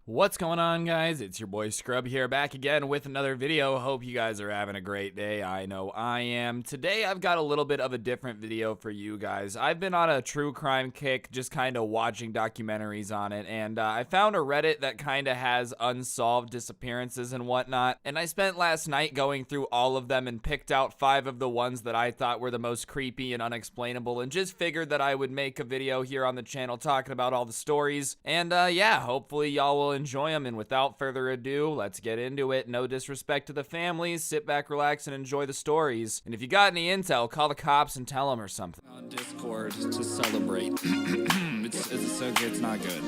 What's going on, guys? It's your boy Scrub here, back again with another video. Hope you guys are having a great day. I know I am. Today I've got a little bit of a different video for you guys. I've been on a true crime kick, just kind of watching documentaries on it, and I found a Reddit that kind of has unsolved disappearances and whatnot, and I spent last night going through all of them and picked out 5 of the ones that I thought were the most creepy and unexplainable, and just figured that I would make a video here on the channel talking about all the stories, and yeah, hopefully y'all will enjoy them. And without further ado, let's get into it. No disrespect to the families, sit back, relax, and enjoy the stories. And if you got any intel, call the cops and tell them or something. On Discord to celebrate. It's not good.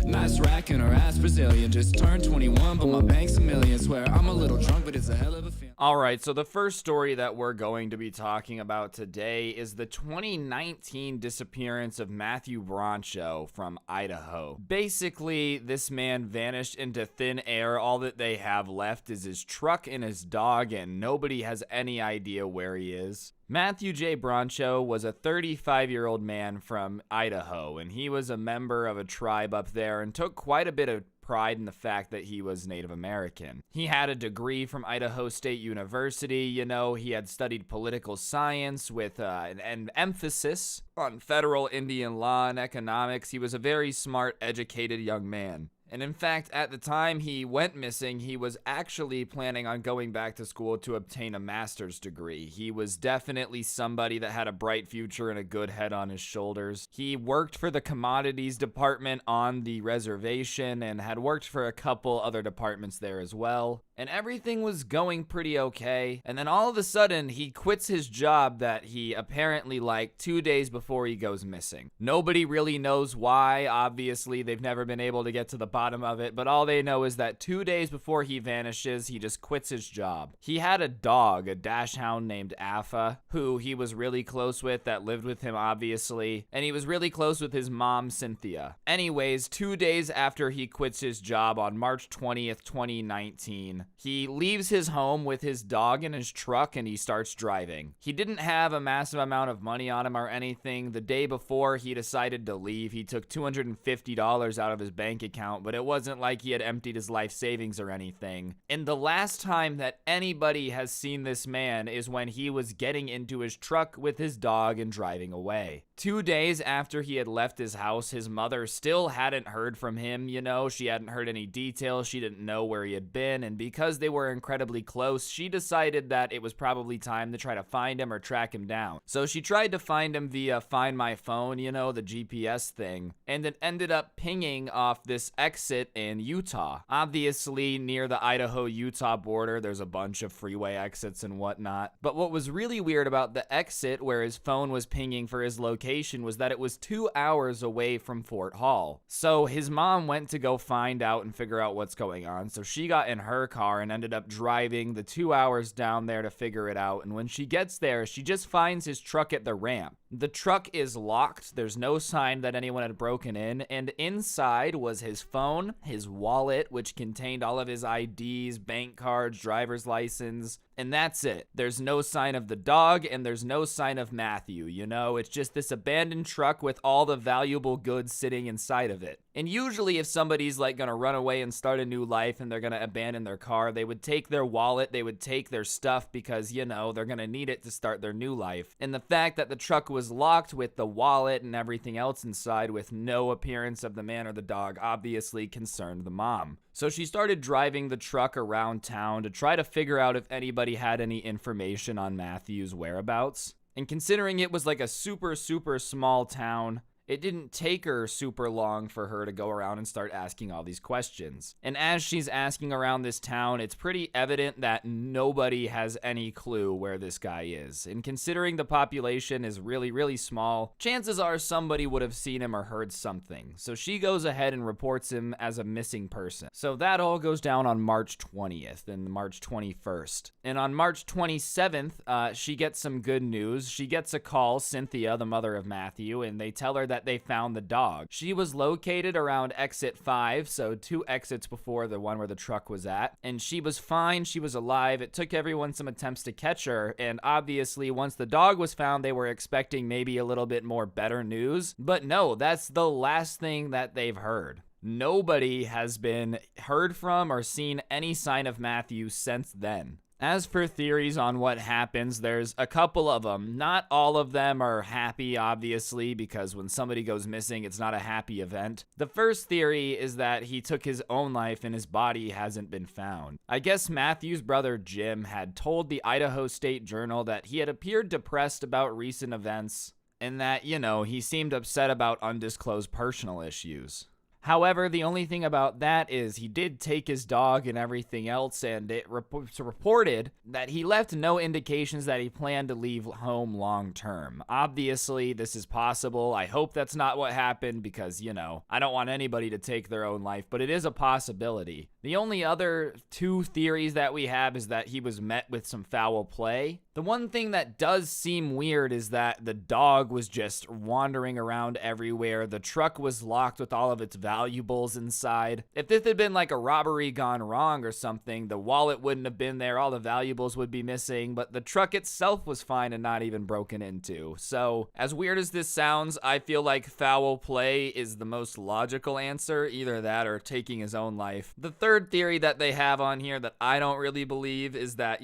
Nice racking her ass Brazilian, just turned 21, but my bank's a million. Swear I'm a little drunk, but it's a hell of a feeling. Alright, so the first story that we're going to be talking about today is the 2019 disappearance of Matthew Brancho from Idaho. Basically, this man vanished into thin air. All that they have left is his truck and his dog, and nobody has any idea where he is. Matthew J Brancho was a 35-year-old man from Idaho, and he was a member of a tribe up there and took quite a bit of pride in the fact that he was Native American. He had a degree from Idaho State University. You know, he had studied political science with an emphasis on federal Indian law and economics. He was a very smart, educated young man. And in fact, at the time he went missing, he was actually planning on going back to school to obtain a master's degree. He was definitely somebody that had a bright future and a good head on his shoulders. He worked for the commodities department on the reservation and had worked for a couple other departments there as well. And everything was going pretty okay. And then all of a sudden, he quits his job that he apparently liked 2 days before he goes missing. Nobody really knows why. Obviously, they've never been able to get to the bottom of it, but all they know is that 2 days before he vanishes, he just quits his job. He had a dog, a dachshund named Afa, who he was really close with, that lived with him, obviously. And he was really close with his mom, Cynthia. Anyways, 2 days after he quits his job on March 20th, 2019, he leaves his home with his dog in his truck and he starts driving. He didn't have a massive amount of money on him or anything. The day before he decided to leave, he took $250 out of his bank account, but it wasn't like he had emptied his life savings or anything. And the last time that anybody has seen this man is when he was getting into his truck with his dog and driving away. 2 days after he had left his house, his mother still hadn't heard from him. You know, she hadn't heard any details. She didn't know where he had been, and because they were incredibly close, she decided that it was probably time to try to find him or track him down. So she tried to find him via Find My Phone, you know, the GPS thing, and it ended up pinging off this exit in Utah. Obviously, near the Idaho-Utah border, there's a bunch of freeway exits and whatnot. But what was really weird about the exit where his phone was pinging for his location was that it was 2 hours away from Fort Hall. So his mom went to go find out and figure out what's going on. So she got in her car and ended up driving the 2 hours down there to figure it out. And when she gets there, she just finds his truck at the ramp. The truck is locked. There's no sign that anyone had broken in. And inside was his phone, his wallet, which contained all of his IDs, bank cards, driver's license. And that's it. There's no sign of the dog, and there's no sign of Matthew, you know? It's just this abandoned truck with all the valuable goods sitting inside of it. And usually if somebody's like gonna run away and start a new life and they're gonna abandon their car, they would take their wallet, they would take their stuff because, you know, they're gonna need it to start their new life. And the fact that the truck was locked with the wallet and everything else inside with no appearance of the man or the dog obviously concerned the mom. So she started driving the truck around town to try to figure out if anybody had any information on Matthew's whereabouts. And considering it was like a super small town, it didn't take her super long for her to go around and start asking all these questions. And as she's asking around this town, it's pretty evident that nobody has any clue where this guy is. And considering the population is really small, chances are somebody would have seen him or heard something. So she goes ahead and reports him as a missing person. So that all goes down on March 20th and March 21st. And on March 27th, she gets some good news. She gets a call, Cynthia, the mother of Matthew, and they tell her that they found the dog. She was located around exit 5, so 2 exits before the one where the truck was at, and she was fine, she was alive. It took everyone some attempts to catch her, and obviously once the dog was found, they were expecting maybe a little bit more better news, but no, that's the last thing that they've heard. Nobody has been heard from or seen any sign of Matthew since then. As for theories on what happens, there's a couple of them. Not all of them are happy, obviously, because when somebody goes missing, it's not a happy event. The first theory is that he took his own life and his body hasn't been found. I guess Matthew's brother Jim had told the Idaho State Journal that he had appeared depressed about recent events and that, he seemed upset about undisclosed personal issues. However, the only thing about that is he did take his dog and everything else, and it reported that he left no indications that he planned to leave home long term. Obviously, this is possible. I hope that's not what happened because, I don't want anybody to take their own life, but it is a possibility. The only other two theories that we have is that he was met with some foul play. The one thing that does seem weird is that the dog was just wandering around everywhere. The truck was locked with all of its valuables inside. If this had been like a robbery gone wrong or something, the wallet wouldn't have been there, all the valuables would be missing, but the truck itself was fine and not even broken into. So, as weird as this sounds, I feel like foul play is the most logical answer, either that or taking his own life. The third theory that they have on here that I don't really believe is that,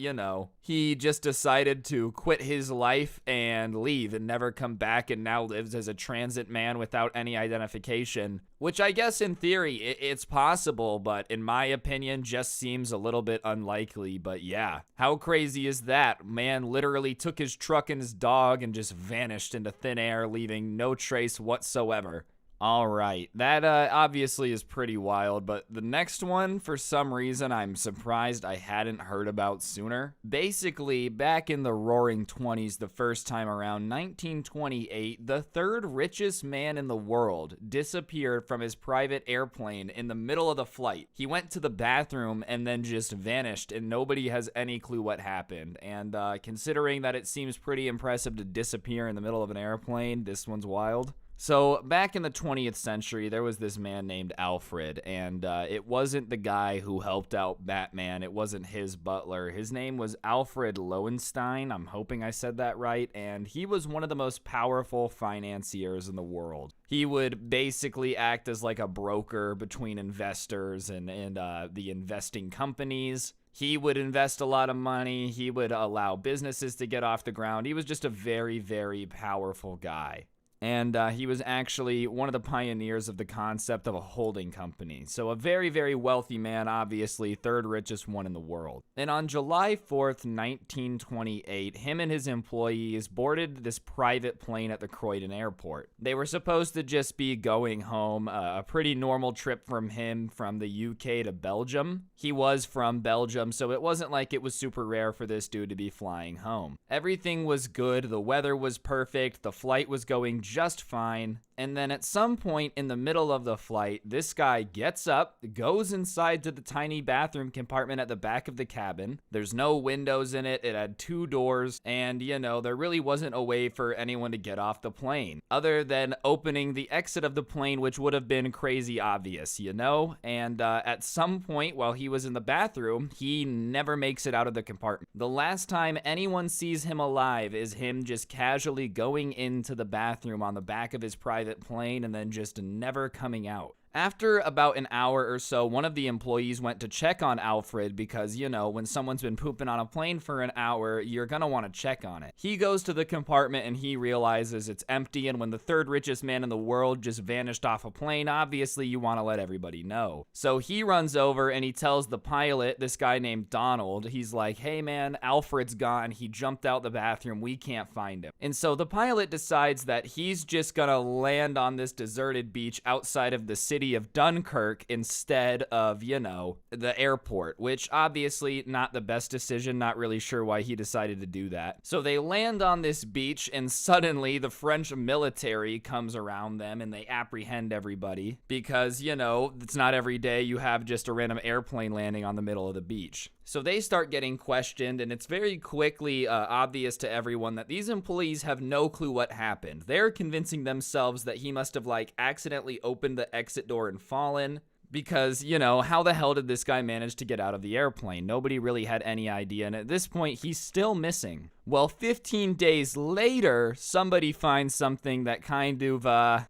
he just decided to quit his life and leave and never come back and now lives as a transit man without any identification, which I guess in theory it's possible, but in my opinion just seems a little bit unlikely. But yeah, how crazy is that? Man literally took his truck and his dog and just vanished into thin air, leaving no trace whatsoever. All right, that obviously is pretty wild, but the next one, for some reason, I'm surprised I hadn't heard about sooner. Basically, back in the roaring 20s, the first time around, 1928, the third richest man in the world disappeared from his private airplane in the middle of the flight. He went to the bathroom and then just vanished, and nobody has any clue what happened. And considering that it seems pretty impressive to disappear in the middle of an airplane, this one's wild. So back in the 20th century, there was this man named Alfred, and it wasn't the guy who helped out Batman. It wasn't his butler. His name was Alfred Lowenstein. I'm hoping I said that right, and he was one of the most powerful financiers in the world. He would basically act as like a broker between investors and the investing companies. He would invest a lot of money. He would allow businesses to get off the ground. He was just a very, very powerful guy. And he was actually one of the pioneers of the concept of a holding company. So a very, very wealthy man, obviously, third richest one in the world. And on July 4th, 1928, him and his employees boarded this private plane at the Croydon airport. They were supposed to just be going home, a pretty normal trip from him from the UK to Belgium. He was from Belgium, so it wasn't like it was super rare for this dude to be flying home. Everything was good, the weather was perfect, the flight was going just fine. And then at some point in the middle of the flight, this guy gets up, goes inside to the tiny bathroom compartment at the back of the cabin. There's no windows in it. It had 2 doors. And, there really wasn't a way for anyone to get off the plane other than opening the exit of the plane, which would have been crazy obvious, And at some point while he was in the bathroom, he never makes it out of the compartment. The last time anyone sees him alive is him just casually going into the bathroom on the back of his private plane and then just never coming out. After about an hour or so, one of the employees went to check on Alfred because, when someone's been pooping on a plane for an hour, you're gonna want to check on it. He goes to the compartment and he realizes it's empty, and when the third richest man in the world just vanished off a plane, obviously you want to let everybody know. So he runs over and he tells the pilot, this guy named Donald, he's like, hey man, Alfred's gone. He jumped out the bathroom. We can't find him. And so the pilot decides that he's just gonna land on this deserted beach outside of the city of Dunkirk instead of, the airport, which obviously not the best decision. Not really sure why he decided to do that. So they land on this beach and suddenly the French military comes around them and they apprehend everybody because, it's not every day you have just a random airplane landing on the middle of the beach. So they start getting questioned, and it's very quickly obvious to everyone that these employees have no clue what happened. They're convincing themselves that he must have accidentally opened the exit door and fallen. Because, how the hell did this guy manage to get out of the airplane? Nobody really had any idea, and at this point, he's still missing. Well, 15 days later, somebody finds something that kind of,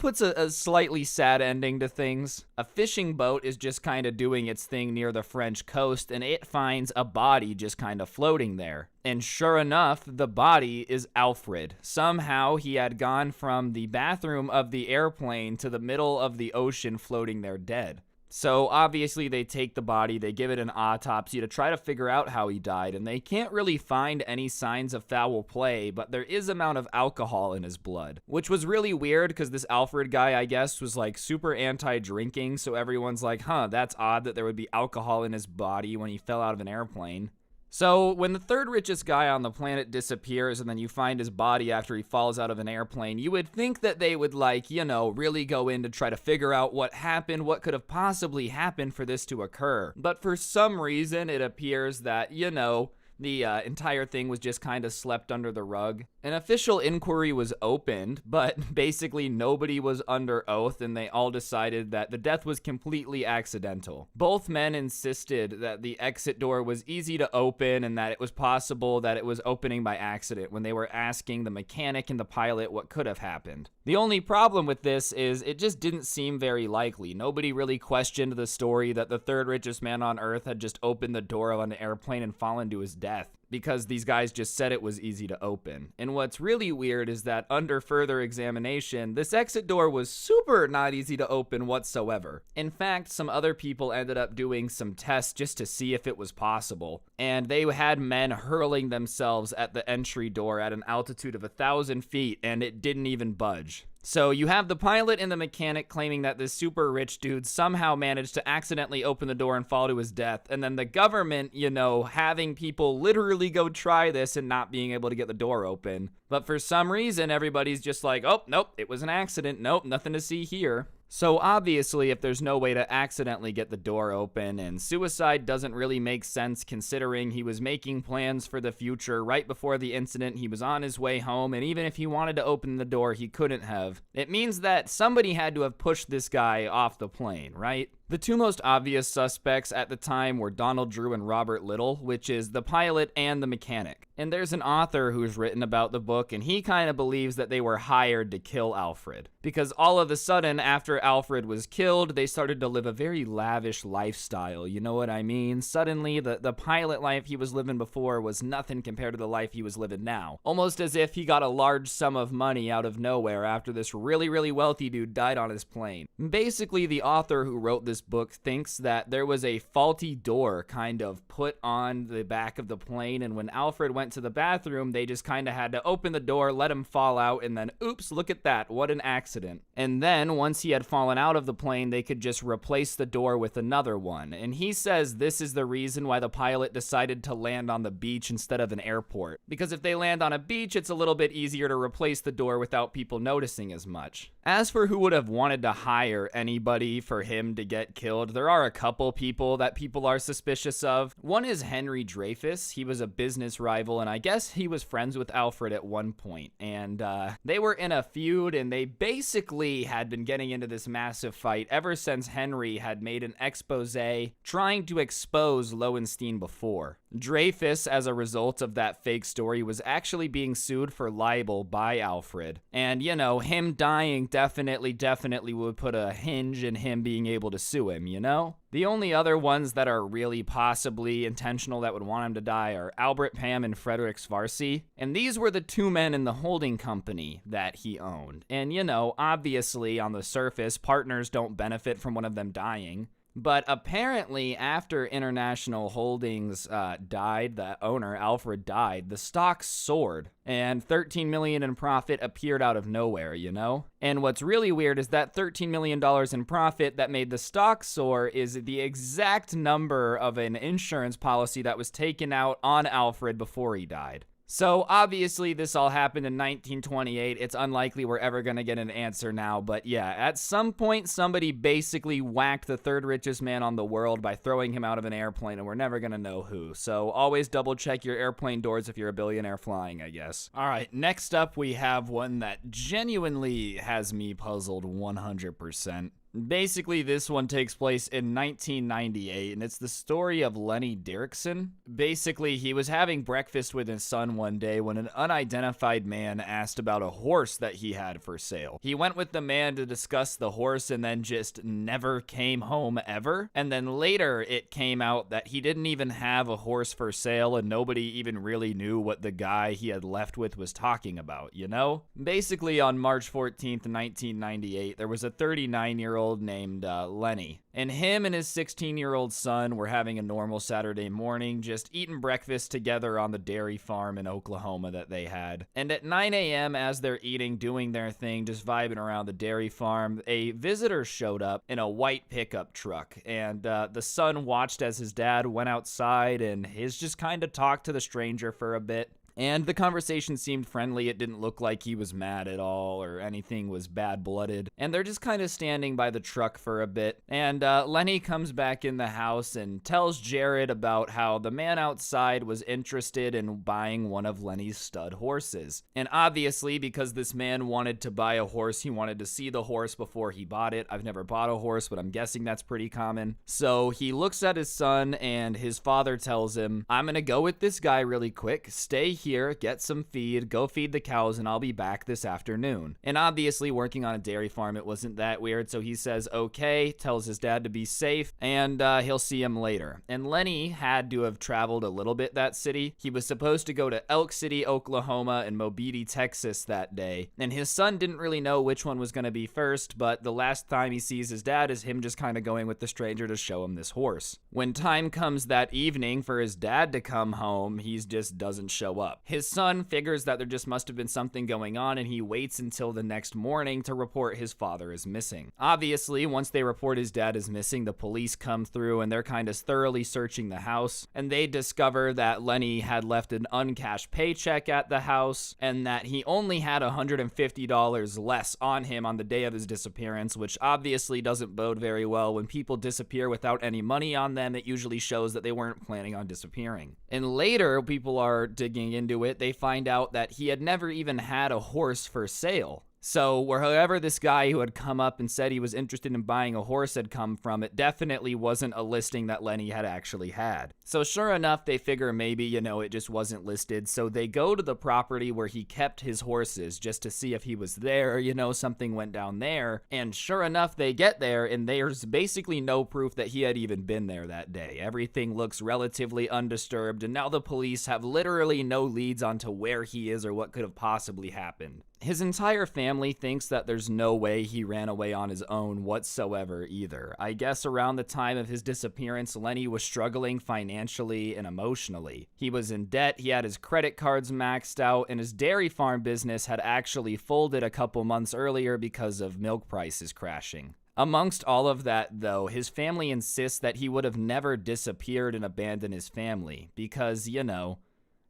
puts a slightly sad ending to things. A fishing boat is just kind of doing its thing near the French coast, and it finds a body just kind of floating there. And sure enough, the body is Alfred. Somehow he had gone from the bathroom of the airplane to the middle of the ocean floating there dead. So obviously they take the body, they give it an autopsy to try to figure out how he died, and they can't really find any signs of foul play, but there is amount of alcohol in his blood, which was really weird because this Alfred guy, I guess, was like super anti-drinking, so everyone's like, huh, that's odd that there would be alcohol in his body when he fell out of an airplane. So, when the third richest guy on the planet disappears and then you find his body after he falls out of an airplane, you would think that they would, like, you know, really go in to try to figure out what happened, what could have possibly happened for this to occur. But for some reason, it appears that, you know, the entire thing was just kind of swept under the rug. An official inquiry was opened, but basically nobody was under oath, and they all decided that the death was completely accidental. Both men insisted that the exit door was easy to open and that it was possible that it was opening by accident when they were asking the mechanic and the pilot what could have happened. The only problem with this is it just didn't seem very likely. Nobody really questioned the story that the third richest man on Earth had just opened the door of an airplane and fallen to his death, because these guys just said it was easy to open. And what's really weird is that under further examination, this exit door was super not easy to open whatsoever. In fact, some other people ended up doing some tests just to see if it was possible, and they had men hurling themselves at the entry door at an altitude of 1,000 feet, and it didn't even budge. So you have the pilot and the mechanic claiming that this super rich dude somehow managed to accidentally open the door and fall to his death, and then the government, you know, having people literally go try this and not being able to get the door open. But for some reason, everybody's just like, oh, nope, it was an accident. Nope, nothing to see here. So obviously, if there's no way to accidentally get the door open, and suicide doesn't really make sense considering he was making plans for the future right before the incident, he was on his way home, and even if he wanted to open the door, he couldn't have. It means that somebody had to have pushed this guy off the plane, right? The two most obvious suspects at the time were Donald Drew and Robert Little, which is the pilot and the mechanic. And there's an author who's written about the book, and he kind of believes that they were hired to kill Alfred. Because all of a sudden, after Alfred was killed, they started to live a very lavish lifestyle, you know what I mean? Suddenly, the pilot life he was living before was nothing compared to the life he was living now. Almost as if he got a large sum of money out of nowhere after this really, really wealthy dude died on his plane. Basically, the author who wrote this book thinks that there was a faulty door kind of put on the back of the plane, and when Alfred went to the bathroom, they just kind of had to open the door, let him fall out, and then oops, look at that, what an accident. And then once he had fallen out of the plane, they could just replace the door with another one. And he says this is the reason why the pilot decided to land on the beach instead of an airport, because if they land on a beach, it's a little bit easier to replace the door without people noticing as much. As for who would have wanted to hire anybody for him to get killed, there are a couple people that people are suspicious of. One is Henry Dreyfuss. He was a business rival, and I guess he was friends with Alfred at one point. And they were in a feud, and they basically had been getting into this massive fight ever since Henry had made an expose trying to expose Lowenstein before. Dreyfuss, as a result of that fake story, was actually being sued for libel by Alfred. And, you know, him dying definitely would put a hinge in him being able to sue him, you know? The only other ones that are really possibly intentional that would want him to die are Albert Pam and Frederick Svarsey. And these were the two men in the holding company that he owned. And, you know, obviously, on the surface, partners don't benefit from one of them dying. But apparently, after International Holdings died, the owner, Alfred, died, the stock soared, and $13 million in profit appeared out of nowhere, you know? And what's really weird is that $13 million in profit that made the stock soar is the exact number of an insurance policy that was taken out on Alfred before he died. So obviously this all happened in 1928. It's unlikely we're ever going to get an answer now, but yeah, at some point somebody basically whacked the third richest man on the world by throwing him out of an airplane, and we're never going to know who. So always double check your airplane doors if you're a billionaire flying, I guess. All right, next up we have one that genuinely has me puzzled 100%. Basically, this one takes place in 1998, and it's the story of Lenny Derrickson. Basically, he was having breakfast with his son one day when an unidentified man asked about a horse that he had for sale. He went with the man to discuss the horse and then just never came home ever. And then later, it came out that he didn't even have a horse for sale, and nobody even really knew what the guy he had left with was talking about, you know? Basically, on March 14th, 1998, there was a 39-year-old named Lenny. And him and his 16-year-old son were having a normal Saturday morning, just eating breakfast together on the dairy farm in Oklahoma that they had. And at 9 a.m., as they're eating, doing their thing, just vibing around the dairy farm, a visitor showed up in a white pickup truck. And the son watched as his dad went outside and his just kind of talked to the stranger for a bit. And the conversation seemed friendly. It didn't look like he was mad at all or anything was bad-blooded. And they're just kind of standing by the truck for a bit. And Lenny comes back in the house and tells Jared about how the man outside was interested in buying one of Lenny's stud horses. And obviously, because this man wanted to buy a horse, he wanted to see the horse before he bought it. I've never bought a horse, but I'm guessing that's pretty common. So he looks at his son and his father tells him, "I'm gonna go with this guy really quick. Stay here, get some feed, go feed the cows, and I'll be back this afternoon." And obviously, working on a dairy farm, it wasn't that weird, so he says okay, tells his dad to be safe, and he'll see him later. And Lenny had to have traveled a little bit that city. He was supposed to go to Elk City, Oklahoma, and Mobeetie, Texas that day, and his son didn't really know which one was going to be first, but the last time he sees his dad is him just kind of going with the stranger to show him this horse. When time comes that evening for his dad to come home, he just doesn't show up. His son figures that there just must have been something going on, and he waits until the next morning to report his father is missing. Obviously, once they report his dad is missing, the police come through and they're kind of thoroughly searching the house, and they discover that Lenny had left an uncashed paycheck at the house and that he only had $150 less on him on the day of his disappearance, which obviously doesn't bode very well. When people disappear without any money on them, it usually shows that they weren't planning on disappearing. And later, people are digging into it, they find out that he had never even had a horse for sale. So wherever this guy who had come up and said he was interested in buying a horse had come from, it definitely wasn't a listing that Lenny had actually had. So sure enough, they figure maybe, it just wasn't listed. So they go to the property where he kept his horses just to see if he was there, something went down there. And sure enough, they get there and there's basically no proof that he had even been there that day. Everything looks relatively undisturbed, and now the police have literally no leads onto where he is or what could have possibly happened. His entire family thinks that there's no way he ran away on his own whatsoever either. I guess around the time of his disappearance, Lenny was struggling financially and emotionally. He was in debt, he had his credit cards maxed out, and his dairy farm business had actually folded a couple months earlier because of milk prices crashing. Amongst all of that, though, his family insists that he would have never disappeared and abandoned his family because,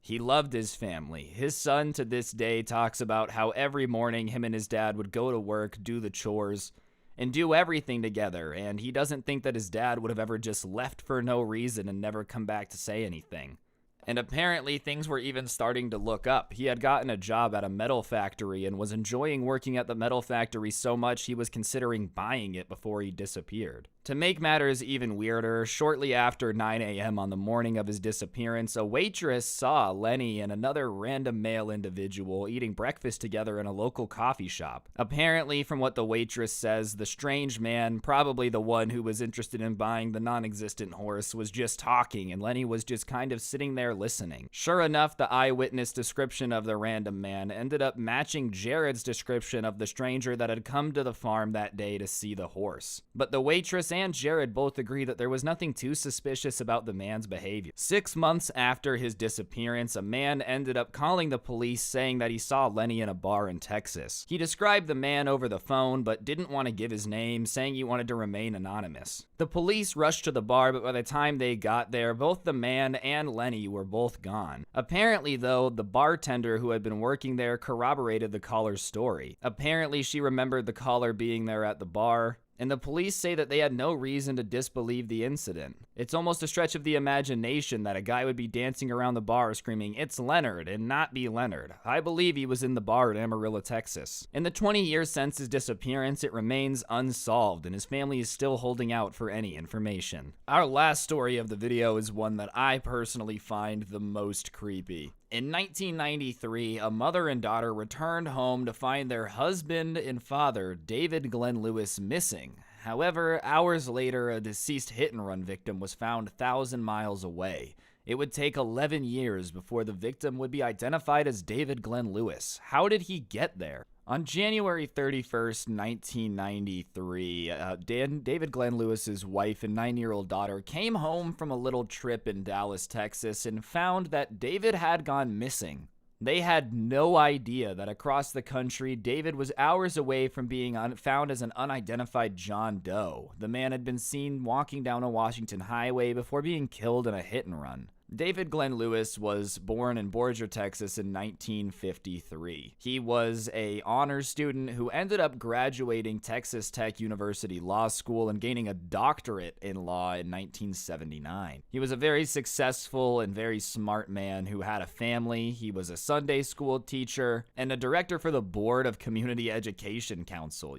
he loved his family. His son to this day talks about how every morning him and his dad would go to work, do the chores, and do everything together, and he doesn't think that his dad would have ever just left for no reason and never come back to say anything. And apparently things were even starting to look up. He had gotten a job at a metal factory and was enjoying working at the metal factory so much he was considering buying it before he disappeared. To make matters even weirder, shortly after 9 a.m. on the morning of his disappearance, a waitress saw Lenny and another random male individual eating breakfast together in a local coffee shop. Apparently, from what the waitress says, the strange man, probably the one who was interested in buying the non-existent horse, was just talking, and Lenny was just kind of sitting there listening. Sure enough, the eyewitness description of the random man ended up matching Jared's description of the stranger that had come to the farm that day to see the horse. But the waitress and Jared both agree that there was nothing too suspicious about the man's behavior. 6 months after his disappearance, a man ended up calling the police saying that he saw Lenny in a bar in Texas. He described the man over the phone but didn't want to give his name, saying he wanted to remain anonymous. The police rushed to the bar, but by the time they got there, both the man and Lenny were both gone. Apparently, though, the bartender who had been working there corroborated the caller's story. Apparently, she remembered the caller being there at the bar, and the police say that they had no reason to disbelieve the incident. It's almost a stretch of the imagination that a guy would be dancing around the bar screaming, "It's Leonard," and not be Leonard. I believe he was in the bar at Amarillo, Texas. In the 20 years since his disappearance, it remains unsolved, and his family is still holding out for any information. Our last story of the video is one that I personally find the most creepy. In 1993, a mother and daughter returned home to find their husband and father, David Glenn Lewis, missing. However, hours later, a deceased hit-and-run victim was found 1,000 miles away. It would take 11 years before the victim would be identified as David Glenn Lewis. How did he get there? On January 31st, 1993, David Glenn Lewis's wife and 9-year-old daughter came home from a little trip in Dallas, Texas, and found that David had gone missing. They had no idea that across the country, David was hours away from being found as an unidentified John Doe. The man had been seen walking down a Washington highway before being killed in a hit-and-run. David Glenn Lewis was born in Borger, Texas in 1953. He was an honors student who ended up graduating Texas Tech University Law School and gaining a doctorate in law in 1979. He was a very successful and very smart man who had a family. He was a Sunday school teacher and a director for the Board of Community Education Council.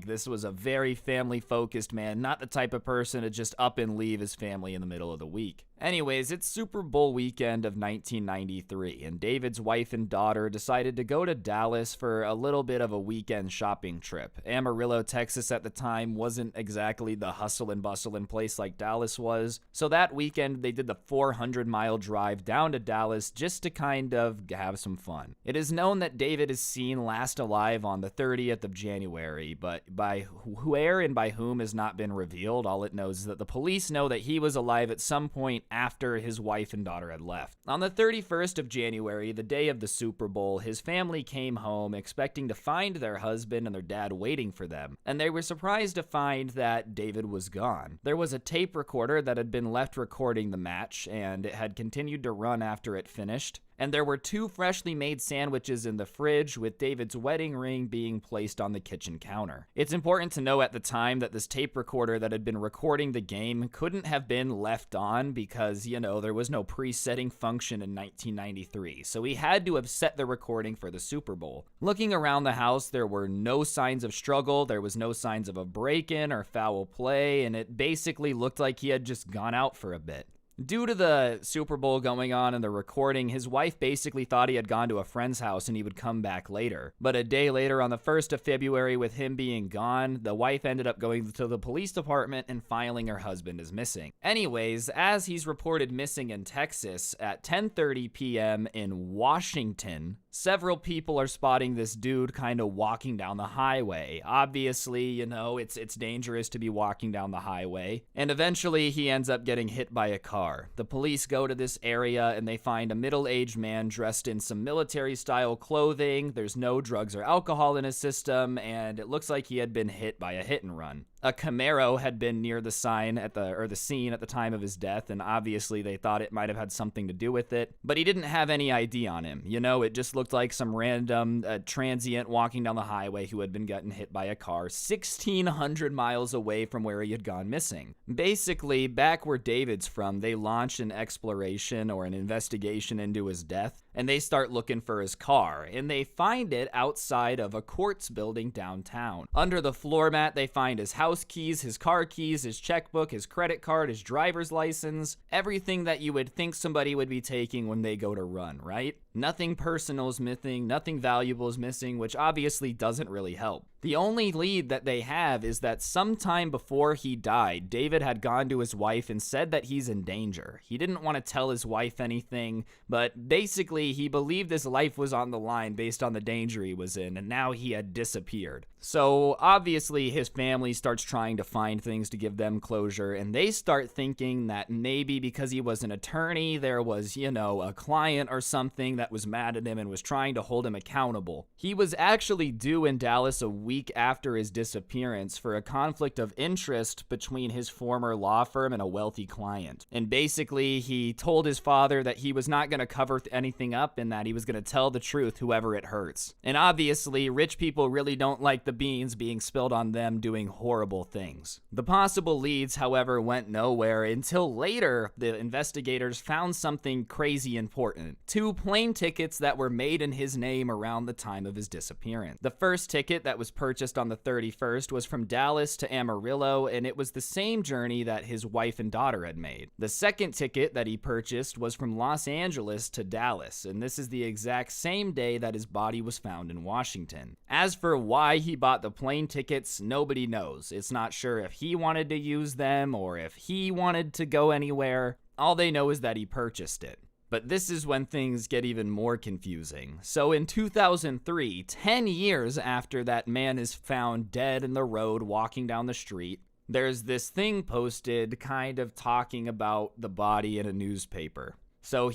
This was a very family-focused man, not the type of person to just up and leave his family in the middle of the week. Anyways, it's Super Bowl weekend of 1993, and David's wife and daughter decided to go to Dallas for a little bit of a weekend shopping trip. Amarillo, Texas at the time wasn't exactly the hustle and bustle in place like Dallas was, so that weekend they did the 400-mile drive down to Dallas just to kind of have some fun. It is known that David is seen last alive on the 30th of January, but by where and by whom has not been revealed. All it knows is that the police know that he was alive at some point after his wife and daughter had left. On the 31st of January, the day of the Super Bowl, his family came home expecting to find their husband and their dad waiting for them, and they were surprised to find that David was gone. There was a tape recorder that had been left recording the match, and it had continued to run after it finished. And there were 2 freshly made sandwiches in the fridge, with David's wedding ring being placed on the kitchen counter. It's important to know at the time that this tape recorder that had been recording the game couldn't have been left on because, there was no pre-setting function in 1993, so he had to have set the recording for the Super Bowl. Looking around the house, there were no signs of struggle, there was no signs of a break-in or foul play, and it basically looked like he had just gone out for a bit. Due to the Super Bowl going on and the recording, his wife basically thought he had gone to a friend's house and he would come back later. But a day later, on the 1st of February, with him being gone, the wife ended up going to the police department and filing her husband as missing. Anyways, as he's reported missing in Texas at 10:30 p.m. in Washington, several people are spotting this dude kind of walking down the highway. Obviously, it's dangerous to be walking down the highway. And eventually, he ends up getting hit by a car. The police go to this area and they find a middle-aged man dressed in some military-style clothing. There's no drugs or alcohol in his system, and it looks like he had been hit by a hit-and-run. A Camaro had been near the scene at the time of his death, and obviously they thought it might have had something to do with it, but he didn't have any ID on him. It just looked like some random transient walking down the highway who had been getting hit by a car 1,600 miles away from where he had gone missing. Basically, back where David's from, they launched an exploration or an investigation into his death, and they start looking for his car, and they find it outside of a courts building downtown. Under the floor mat, they find his house keys, his car keys, his checkbook, his credit card, his driver's license, everything that you would think somebody would be taking when they go to run, right? Nothing personal is missing, nothing valuable is missing, which obviously doesn't really help. The only lead that they have is that sometime before he died, David had gone to his wife and said that he's in danger. He didn't want to tell his wife anything, but basically he believed his life was on the line based on the danger he was in, and now he had disappeared. So obviously his family starts trying to find things to give them closure, and they start thinking that maybe because he was an attorney, there was, a client or something that that was mad at him and was trying to hold him accountable. He was actually due in Dallas a week after his disappearance for a conflict of interest between his former law firm and a wealthy client. And basically, he told his father that he was not going to cover anything up and that he was going to tell the truth, whoever it hurts. And obviously, rich people really don't like the beans being spilled on them doing horrible things. The possible leads, however, went nowhere until later the investigators found something crazy important. 2 plane tickets that were made in his name around the time of his disappearance. The first ticket that was purchased on the 31st was from Dallas to Amarillo, and it was the same journey that his wife and daughter had made. The second ticket that he purchased was from Los Angeles to Dallas, and this is the exact same day that his body was found in Washington. As for why he bought the plane tickets, nobody knows. It's not sure if he wanted to use them or if he wanted to go anywhere. All they know is that he purchased it. But this is when things get even more confusing. So in 2003, 10 years after that man is found dead in the road walking down the street, there's this thing posted kind of talking about the body in a newspaper. So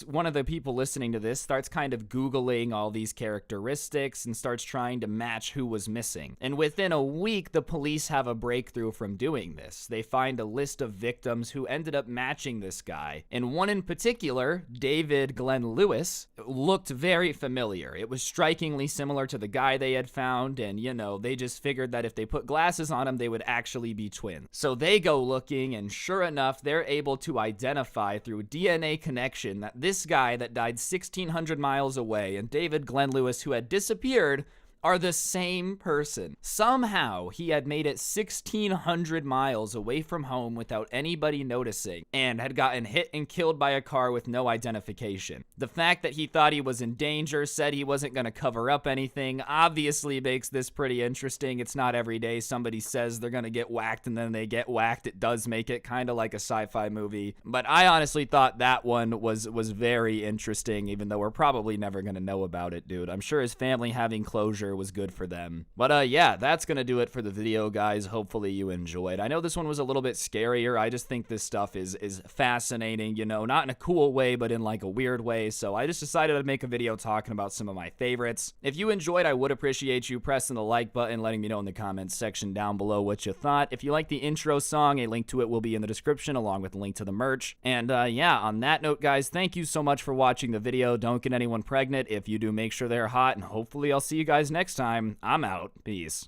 one of the people listening to this starts kind of Googling all these characteristics and starts trying to match who was missing. And within a week, the police have a breakthrough from doing this. They find a list of victims who ended up matching this guy. And one in particular, David Glenn Lewis, looked very familiar. It was strikingly similar to the guy they had found. And, they just figured that if they put glasses on him, they would actually be twins. So they go looking, and sure enough, they're able to identify through DNA connection that this guy that died 1,600 miles away and David Glenn Lewis, who had disappeared, are the same person. Somehow, he had made it 1,600 miles away from home without anybody noticing and had gotten hit and killed by a car with no identification. The fact that he thought he was in danger, said he wasn't going to cover up anything, obviously makes this pretty interesting. It's not every day somebody says they're going to get whacked and then they get whacked. It does make it kind of like a sci-fi movie. But I honestly thought that one was very interesting, even though we're probably never going to know about it, dude. I'm sure his family having closure was good for them. But yeah, that's gonna do it for the video, guys. Hopefully you enjoyed. I know this one was a little bit scarier. I just think this stuff is fascinating, not in a cool way, but in like a weird way. So I just decided to make a video talking about some of my favorites. If you enjoyed, I would appreciate you pressing the like button, letting me know in the comments section down below what you thought. If you like the intro song, a link to it will be in the description along with a link to the merch. And yeah, on that note, guys, thank you so much for watching the video. Don't get anyone pregnant. If you do, make sure they're hot, and hopefully I'll see you guys next time. I'm out. Peace.